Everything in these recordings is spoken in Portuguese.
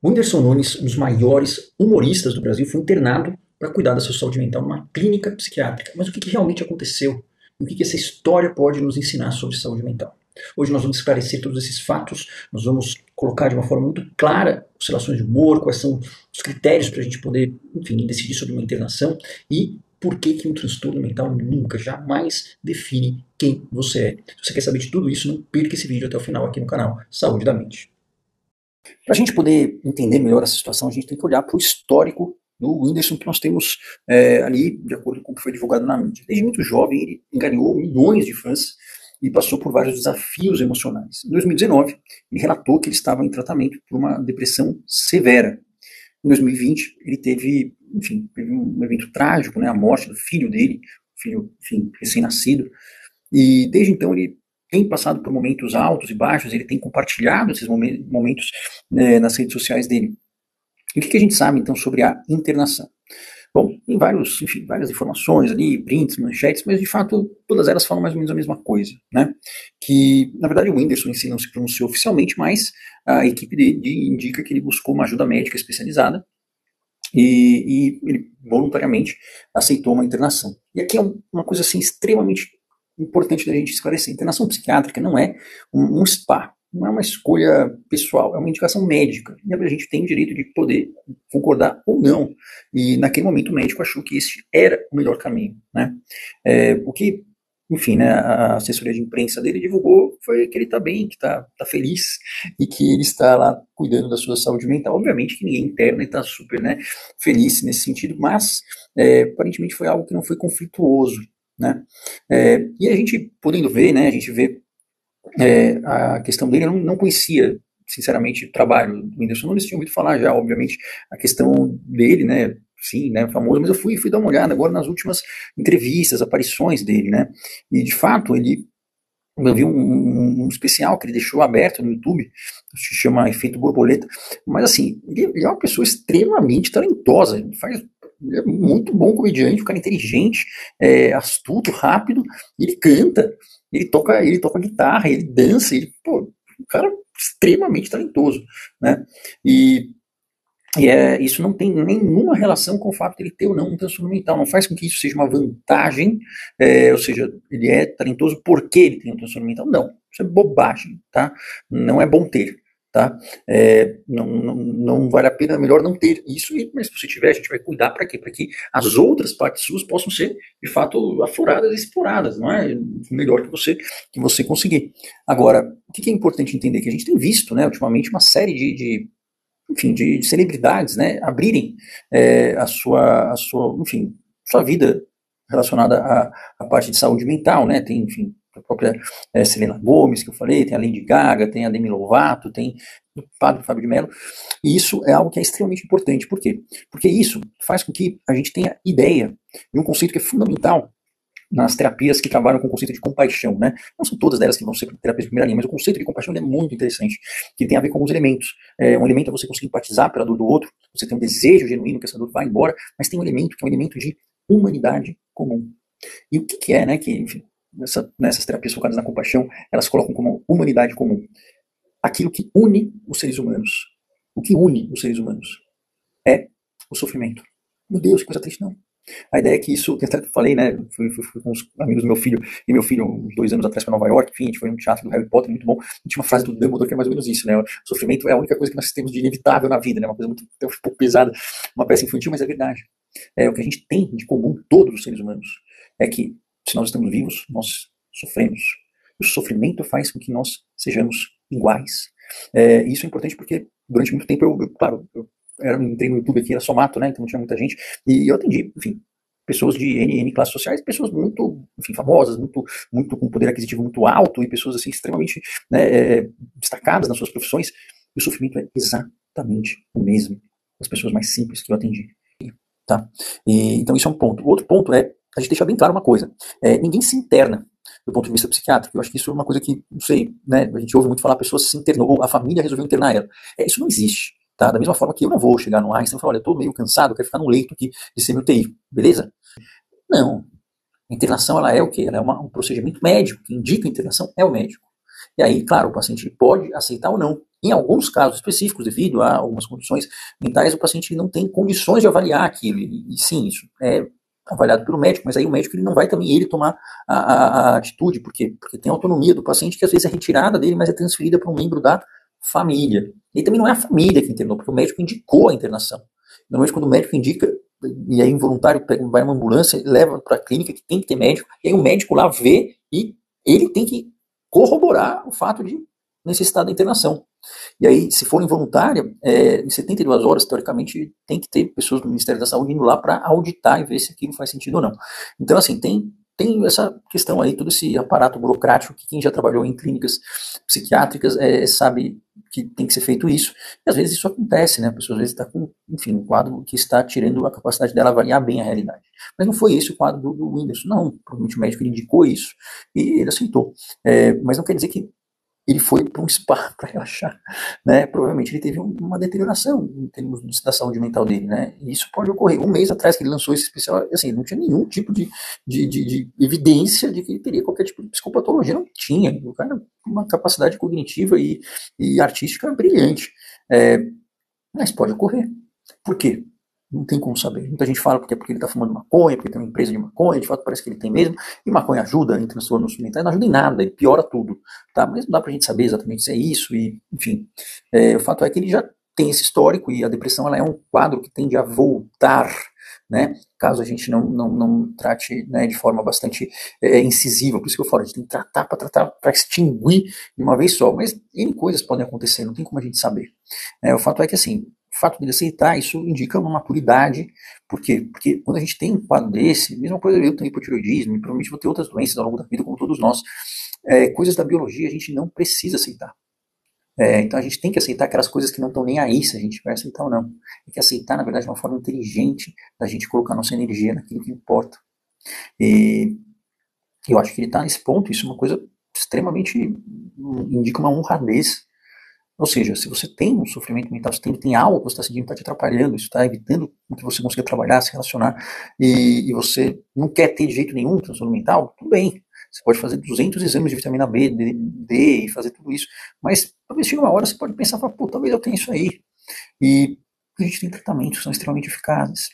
O Whindersson Nunes, um dos maiores humoristas do Brasil, foi internado para cuidar da sua saúde mental numa clínica psiquiátrica. Mas o que realmente aconteceu? O que essa história pode nos ensinar sobre saúde mental? Hoje nós vamos esclarecer todos esses fatos, nós vamos colocar de uma forma muito clara as relações de humor, quais são os critérios para a gente poder, enfim, decidir sobre uma internação e por que um transtorno mental nunca, jamais define quem você é. Se você quer saber de tudo isso, não perca esse vídeo até o final aqui no canal Saúde da Mente. Para a gente poder entender melhor essa situação, a gente tem que olhar para o histórico do Whindersson que nós temos ali, de acordo com o que foi divulgado na mídia. Desde muito jovem, ele ganhou milhões de fãs e passou por vários desafios emocionais. Em 2019, ele relatou que ele estava em tratamento por uma depressão severa. Em 2020, ele teve um evento trágico, né, a morte do filho dele, filho, enfim, recém-nascido, e desde então ele tem passado por momentos altos e baixos, ele tem compartilhado esses momentos nas redes sociais dele. E o que a gente sabe, então, sobre a internação? Bom, tem várias informações ali, prints, manchetes, mas de fato todas elas falam mais ou menos a mesma coisa, né? Que, na verdade, o Whindersson em si não se pronunciou oficialmente, mas a equipe dele indica que ele buscou uma ajuda médica especializada e ele voluntariamente aceitou uma internação. E aqui é uma coisa assim extremamente importante da gente esclarecer. Internação psiquiátrica não é um spa, não é uma escolha pessoal, é uma indicação médica. E a gente tem o direito de poder concordar ou não. E naquele momento o médico achou que esse era o melhor caminho, né? O que, enfim, né, a assessoria de imprensa dele divulgou foi que ele está bem, que está feliz e que ele está lá cuidando da sua saúde mental. Obviamente que ninguém interna e está super, né, feliz nesse sentido, mas aparentemente foi algo que não foi conflituoso, né? E a gente podendo ver, né, a gente vê a questão dele, eu não conhecia, sinceramente, o trabalho do Whindersson Nunes, tinha ouvido falar já, obviamente, a questão dele, né, sim, né, famoso, mas eu fui dar uma olhada agora nas últimas entrevistas, aparições dele, né, e de fato eu vi um especial que ele deixou aberto no YouTube, se chama Efeito Borboleta, mas assim, ele é uma pessoa extremamente talentosa, ele é muito bom comediante, um cara inteligente, astuto, rápido, ele canta, ele toca guitarra, ele dança, pô, um cara extremamente talentoso, né? E isso não tem nenhuma relação com o fato de ele ter ou não um transtorno mental. Não faz com que isso seja uma vantagem, ou seja, ele é talentoso porque ele tem um transtorno mental. Não, isso é bobagem, tá? Não é bom ter, tá? Não vale a pena, é melhor não ter isso, mas se você tiver, a gente vai cuidar para quê? Para que as outras partes suas possam ser, de fato, afloradas e exploradas, não é? Melhor que você conseguir. Agora, o que é importante entender? Que a gente tem visto, né, ultimamente, uma série enfim, de celebridades, né, abrirem enfim, sua vida relacionada à parte de saúde mental, né, tem, enfim, a própria Selena Gomez, que eu falei, tem a Lady Gaga, tem a Demi Lovato, tem o padre Fábio de Mello, e isso é algo que é extremamente importante. Por quê? Porque isso faz com que a gente tenha ideia de um conceito que é fundamental nas terapias que trabalham com o conceito de compaixão, né? Não são todas delas que vão ser terapias de primeira linha, mas o conceito de compaixão é muito interessante, que tem a ver com alguns elementos. Um elemento é você conseguir empatizar pela dor do outro, você tem um desejo genuíno que essa dor vá embora, mas tem um elemento que é um elemento de humanidade comum. E o que é, né, que, enfim, nessas terapias focadas na compaixão, elas colocam como humanidade comum aquilo que une os seres humanos. O que une os seres humanos é o sofrimento. Meu Deus, que coisa triste, não. A ideia é que isso, que até falei, né? Fui com os amigos do meu filho, e meu filho, uns 2 anos atrás, para Nova York, enfim, a gente foi no teatro do Harry Potter, muito bom. E tinha uma frase do Dumbledore que é mais ou menos isso, né? O sofrimento é a única coisa que nós temos de inevitável na vida, né? Uma coisa muito um pouco pesada, uma peça infantil, mas é verdade. O que a gente tem de comum, todos os seres humanos, é que se nós estamos vivos, nós sofremos. O sofrimento faz com que nós sejamos iguais. Isso é importante porque durante muito tempo claro, entrei no YouTube aqui, era só mato, né? Então não tinha muita gente. E eu atendi, enfim, pessoas de N classes sociais, pessoas muito, enfim, famosas, muito com poder aquisitivo muito alto e pessoas assim extremamente, né, destacadas nas suas profissões. E o sofrimento é exatamente o mesmo das pessoas mais simples que eu atendi, tá? Então isso é um ponto. O outro ponto é a gente deixar bem claro uma coisa: ninguém se interna do ponto de vista psiquiátrico. Eu acho que isso é uma coisa que, não sei, né, a gente ouve muito falar, a pessoa se internou, ou a família resolveu internar ela. Isso não existe. Tá? Da mesma forma que eu não vou chegar no Einstein e falar, olha, eu tô meio cansado, eu quero ficar no leito aqui de CMUTI, beleza? Não. A internação, ela é o quê? Ela é um procedimento médico. Quem indica a internação é o médico. E aí, claro, o paciente pode aceitar ou não. Em alguns casos específicos, devido a algumas condições mentais, o paciente não tem condições de avaliar aquilo. E sim, isso é avaliado pelo médico, mas aí o médico ele não vai também ele tomar a atitude, por quê? Porque tem a autonomia do paciente que às vezes é retirada dele, mas é transferida para um membro da família. E também não é a família que internou, porque o médico indicou a internação. Normalmente quando o médico indica, e aí involuntário vai numa ambulância, leva para a clínica que tem que ter médico, e aí o médico lá vê e ele tem que corroborar o fato de necessidade da internação. E aí, se for involuntária, em 72 horas, teoricamente, tem que ter pessoas do Ministério da Saúde indo lá para auditar e ver se aquilo faz sentido ou não. Então, assim, tem essa questão aí, todo esse aparato burocrático que quem já trabalhou em clínicas psiquiátricas sabe que tem que ser feito isso. E às vezes isso acontece, né? A pessoa às vezes está com, enfim, um quadro que está tirando a capacidade dela avaliar bem a realidade. Mas não foi esse o quadro do Whindersson, não. Provavelmente o médico indicou isso e ele aceitou. Mas não quer dizer que ele foi para um spa para relaxar, né? Provavelmente ele teve uma deterioração em termos da saúde mental dele, né? E isso pode ocorrer. Um mês atrás que ele lançou esse especial, assim, não tinha nenhum tipo de evidência de que ele teria qualquer tipo de psicopatologia, não tinha. O cara tem uma capacidade cognitiva e artística brilhante, mas pode ocorrer. Por quê? Não tem como saber. Muita gente fala porque ele está fumando maconha, porque tem uma empresa de maconha, de fato parece que ele tem mesmo, e maconha ajuda em transtornos mentais, não ajuda em nada, ele piora tudo, tá? Mas não dá pra gente saber exatamente se é isso, e enfim. O fato é que ele já tem esse histórico, e a depressão ela é um quadro que tende a voltar, né? Caso a gente não trate, né, de forma bastante incisiva, por isso que eu falo, a gente tem que tratar para extinguir de uma vez só, mas N coisas podem acontecer, não tem como a gente saber. O fato é que assim, o fato de aceitar, isso indica uma maturidade. Por quê? Porque quando a gente tem um quadro desse, mesma coisa eu tenho hipotireoidismo, e provavelmente vou ter outras doenças ao longo da vida, como todos nós, coisas da biologia a gente não precisa aceitar. Então a gente tem que aceitar aquelas coisas que não estão nem aí, se a gente vai aceitar ou não. Tem que aceitar, na verdade, de uma forma inteligente da gente colocar nossa energia naquilo que importa. E eu acho que ele está nesse ponto, isso é uma coisa extremamente, indica uma honradez. Ou seja, se você tem um sofrimento mental, se tem algo que você está sentindo que está te atrapalhando, isso está evitando que você consiga trabalhar, se relacionar, e você não quer ter de jeito nenhum um transtorno mental, tudo bem. Você pode fazer 200 exames de vitamina B, D e fazer tudo isso. Mas talvez chegue uma hora você pode pensar, pô, talvez eu tenha isso aí. E a gente tem tratamentos que são extremamente eficazes.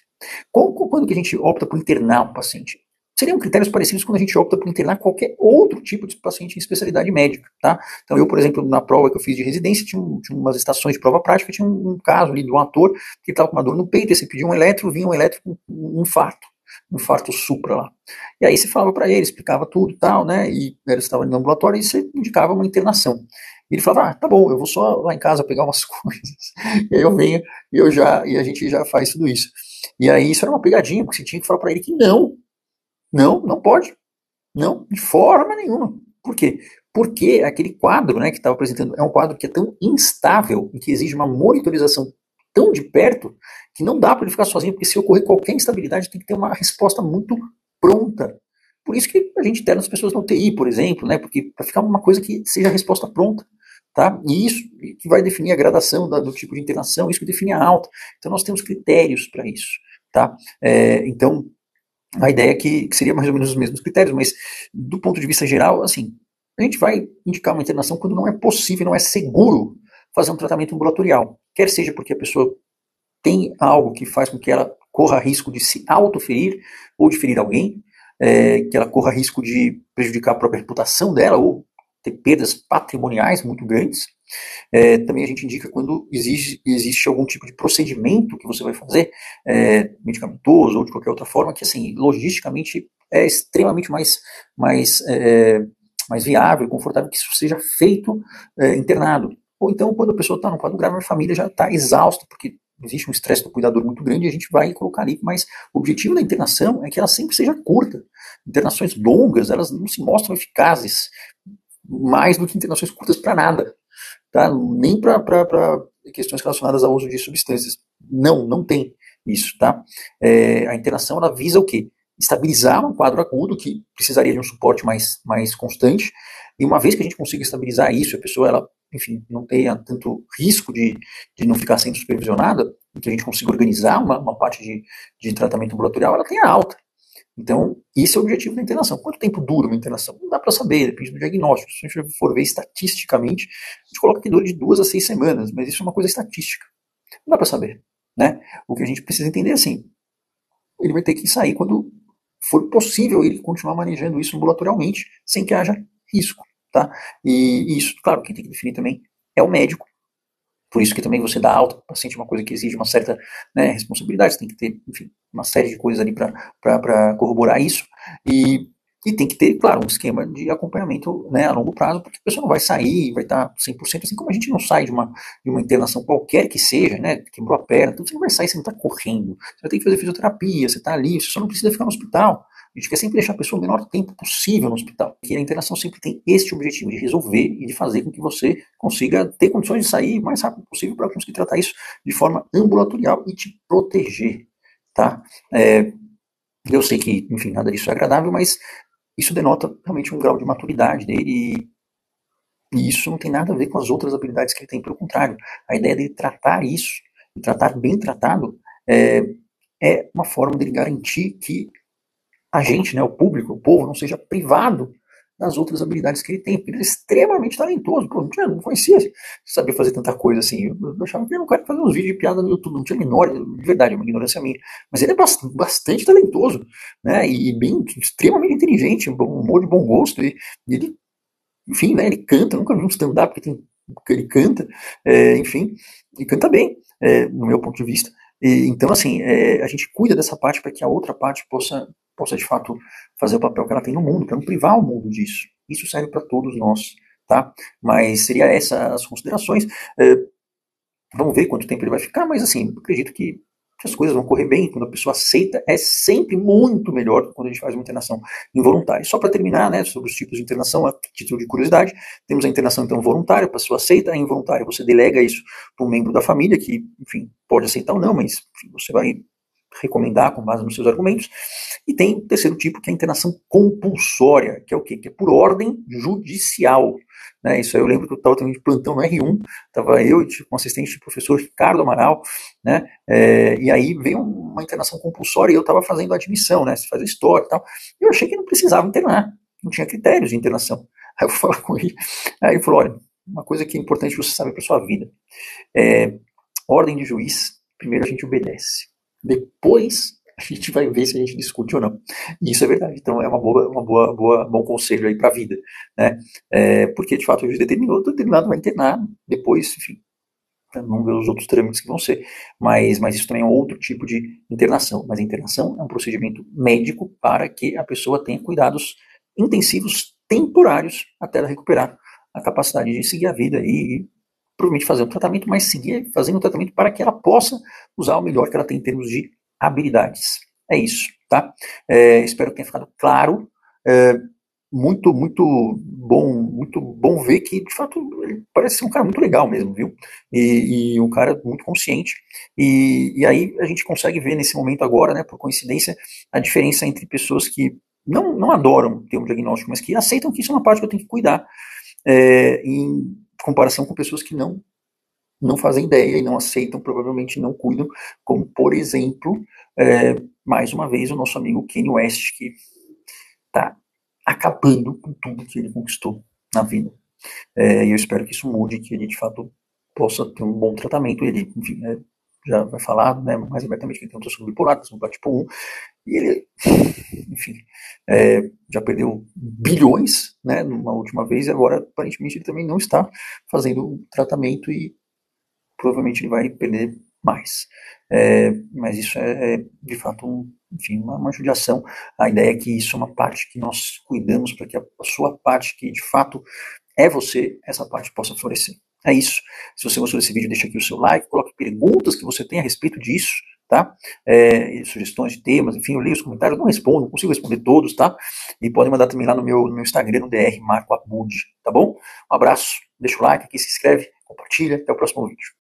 Quando que a gente opta por internar um paciente? Seriam critérios parecidos quando a gente opta por internar qualquer outro tipo de paciente em especialidade médica, tá? Então eu, por exemplo, na prova que eu fiz de residência, tinha umas estações de prova prática, tinha um caso ali de um ator que estava com uma dor no peito, e você pedia um eletro, vinha um eletro com um infarto supra lá. E aí você falava para ele, explicava tudo e tal, né? E ele estava no ambulatório e você indicava uma internação. E ele falava, tá bom, eu vou só lá em casa pegar umas coisas. E aí eu venho e a gente já faz tudo isso. E aí isso era uma pegadinha, porque você tinha que falar para ele que não pode. Não, de forma nenhuma. Por quê? Porque aquele quadro, né, que estava apresentando é um quadro que é tão instável e que exige uma monitorização tão de perto que não dá para ele ficar sozinho, porque se ocorrer qualquer instabilidade tem que ter uma resposta muito pronta. Por isso que a gente interna as pessoas na UTI, por exemplo, né, porque para ficar uma coisa que seja a resposta pronta. Tá? E isso que vai definir a gradação do tipo de internação, isso que define a alta. Então nós temos critérios para isso. Tá? Então, a ideia é que seria mais ou menos os mesmos critérios, mas do ponto de vista geral, assim, a gente vai indicar uma internação quando não é possível, não é seguro fazer um tratamento ambulatorial. Quer seja porque a pessoa tem algo que faz com que ela corra risco de se autoferir ou de ferir alguém, que ela corra risco de prejudicar a própria reputação dela ou ter perdas patrimoniais muito grandes. Também a gente indica quando existe algum tipo de procedimento que você vai fazer, medicamentoso ou de qualquer outra forma, que assim, logisticamente é extremamente mais viável, confortável que isso seja feito internado. Ou então, quando a pessoa está num quadro grave, a família já está exausta, porque existe um estresse do cuidador muito grande e a gente vai colocar ali, mas o objetivo da internação é que ela sempre seja curta. Internações longas, elas não se mostram eficazes, mais do que internações curtas para nada. Tá? Nem para questões relacionadas ao uso de substâncias. Não tem isso. Tá? A internação ela visa o quê? Estabilizar um quadro agudo que precisaria de um suporte mais constante, e uma vez que a gente consiga estabilizar isso, a pessoa, ela, enfim, não tenha tanto risco de não ficar sendo supervisionada, e que a gente consiga organizar uma parte de tratamento ambulatorial, ela tem a alta. Então, esse é o objetivo da internação. Quanto tempo dura uma internação? Não dá para saber, depende do diagnóstico. Se a gente for ver estatisticamente, a gente coloca que dura de 2 a 6 semanas, mas isso é uma coisa estatística. Não dá para saber, né? O que a gente precisa entender é assim, ele vai ter que sair quando for possível ele continuar manejando isso ambulatorialmente, sem que haja risco, tá? E isso, claro, quem tem que definir também é o médico. Por isso que também você dá alta para o paciente é uma coisa que exige uma certa, né, responsabilidade, você tem que ter, enfim, uma série de coisas ali para corroborar isso. E tem que ter, claro, um esquema de acompanhamento, né, a longo prazo, porque a pessoa não vai sair, vai estar 100%, assim como a gente não sai de uma internação qualquer que seja, né, quebrou a perna, então você não vai sair, você não está correndo, você vai ter que fazer fisioterapia, você está ali, você só não precisa ficar no hospital. A gente quer sempre deixar a pessoa o menor tempo possível no hospital. Porque a internação sempre tem este objetivo, de resolver e de fazer com que você consiga ter condições de sair o mais rápido possível para conseguir tratar isso de forma ambulatorial e te proteger, tá? Eu sei que, enfim, nada disso é agradável, mas isso denota realmente um grau de maturidade dele e isso não tem nada a ver com as outras habilidades que ele tem. Pelo contrário, a ideia dele tratar isso, e tratar bem tratado, é uma forma dele garantir que a gente, né, o público, o povo, não seja privado das outras habilidades que ele tem, porque ele é extremamente talentoso. Pô, não conhecia saber fazer tanta coisa assim. Eu achava que era um cara que fazia uns vídeos de piada no YouTube, não tinha a menor, de verdade, é uma ignorância minha. Mas ele é bastante talentoso, né, e bem, extremamente inteligente, um humor de bom gosto, e ele, enfim, né, ele canta, nunca vi um stand-up que ele canta, enfim, e canta bem, no meu ponto de vista. Então, assim, a gente cuida dessa parte para que a outra parte possa de fato fazer o papel que ela tem no mundo, para não privar o mundo disso. Isso serve para todos nós, tá? Mas seria essas as considerações. Vamos ver quanto tempo ele vai ficar, mas assim, eu acredito que as coisas vão correr bem. Quando a pessoa aceita, é sempre muito melhor do que quando a gente faz uma internação involuntária. Só para terminar, né, sobre os tipos de internação, a título de curiosidade, temos a internação então voluntária, a pessoa aceita, a involuntária você delega isso para um membro da família, que, enfim, pode aceitar ou não, mas enfim, você vai recomendar com base nos seus argumentos. E tem o terceiro tipo, que é a internação compulsória, que é o quê? Que é por ordem judicial. Né? Isso aí eu lembro que eu estava também de plantão no R1, estava eu e com um assistente do professor Ricardo Amaral, né? E aí veio uma internação compulsória e eu estava fazendo a admissão, né? Você faz a história e tal. E eu achei que não precisava internar, não tinha critérios de internação. Aí eu fui falar com ele, aí ele falou, olha, uma coisa que é importante você saber para sua vida, ordem de juiz, primeiro a gente obedece, depois a gente vai ver se a gente discute ou não. E isso é verdade. Então é bom conselho aí para a vida, né? Porque de fato o juiz determinou, determinado vai internar, depois, enfim, vamos ver os outros trâmites que vão ser. Mas isso também é um outro tipo de internação. Mas a internação é um procedimento médico para que a pessoa tenha cuidados intensivos temporários até ela recuperar a capacidade de seguir a vida e provavelmente fazer um tratamento, mas seguir fazendo um tratamento para que ela possa usar o melhor que ela tem em termos de habilidades. É isso, tá? Espero que tenha ficado claro. Muito bom ver que, de fato, ele parece ser um cara muito legal mesmo, viu? E um cara muito consciente. E aí a gente consegue ver nesse momento agora, né, por coincidência, a diferença entre pessoas que não adoram ter um diagnóstico, mas que aceitam que isso é uma parte que eu tenho que cuidar, em comparação com pessoas que não fazem ideia e não aceitam, provavelmente não cuidam, como, por exemplo, mais uma vez, o nosso amigo Kanye West, que está acabando com tudo que ele conquistou na vida. E eu espero que isso mude, que ele, de fato, possa ter um bom tratamento. Ele, enfim, já vai falar, né, mais abertamente que ele tem um transtorno bipolar, transtorno tipo 1, e ele, enfim, já perdeu bilhões, né, numa última vez, e agora, aparentemente, ele também não está fazendo tratamento e provavelmente ele vai perder mais. Mas isso de fato, enfim, uma judiação. A ideia é que isso é uma parte que nós cuidamos para que a sua parte, que de fato é você, essa parte possa florescer. É isso. Se você gostou desse vídeo, deixa aqui o seu like, coloque perguntas que você tem a respeito disso, tá? Sugestões de temas, enfim, eu leio os comentários, não respondo, não consigo responder todos, tá? E podem mandar também lá no meu Instagram, no DR Marco Abud, tá bom? Um abraço, deixa o like aqui, se inscreve, compartilha, até o próximo vídeo.